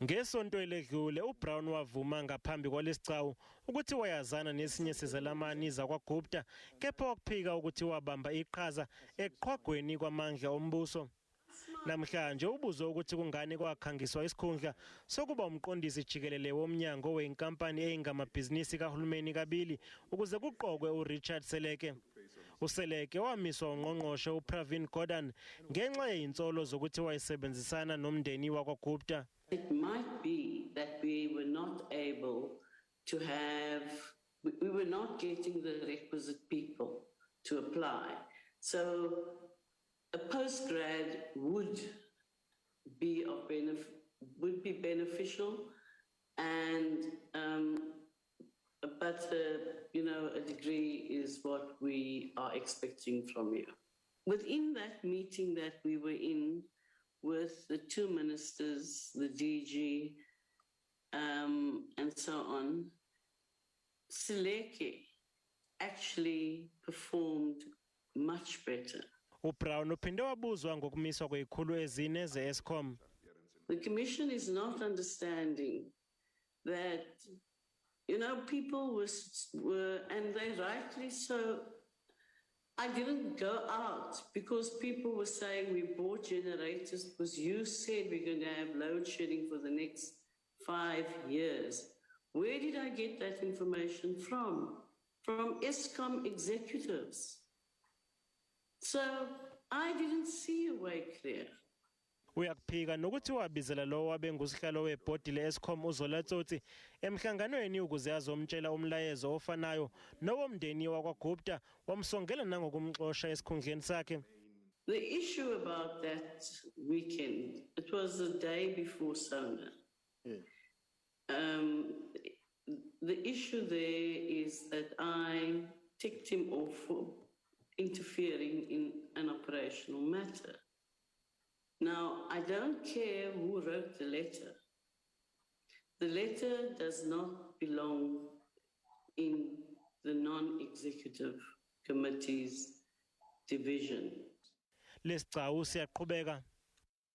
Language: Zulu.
Ngesonto eledlule uBrown wavuma ngaphambi kwalesicawu ukuthi wayazana nesinye sezalamani zakwaGupta kepha wakuphika ukuthi wabamba iqhaza eqhwagweni kwamandla ombuso. Namhlanje ubuzo ukuthi kungani kwakhangiswa isikhundla sokuba umqondisi jikelele womnyango wenkampani eyingamabhizinisi kahulumeni kabili ukuze kuqokwe uRichard Seleke. uSeleke wamiswa ungqongqoshe uPravin Gordhan ngenxa yezinsolo zokuthi wayesebenzisana nomndeni wakwaGupta. It might be that we were not getting the requisite people to apply. So a postgrad would be beneficial, and but a degree is what we are expecting from you. Within that meeting that we were in with the two ministers, the DG, and so on, Seleke actually performed much better. uBrown uphinde wabuzwa ngokumiswa kwezikhulu ezine ze-Eskom. The commission is not understanding that, people were, and they rightly so. I didn't go out because people were saying we bought generators because you said we're going to have load shedding for the next 5 years. Where did I get that information from? From Eskom executives. So I didn't see a way clear. Uyakuphika nokuthi wabizela lo wabe ngusihlalo webhodi leEskom uZolatsotsi emhlanganweni ukuze azomtshela umlayezo ofanayo nowomndeni wakwaGupta wamsongela nangokumxosha esikhundleni sakhe. The issue about that weekend, it was the day before Sona. Yeah. The issue there is that I ticked him off for interfering in an operational matter. Now, I don't care who wrote the letter. The letter does not belong in the non-executive committee's division. Lesicau siyaqhubeka.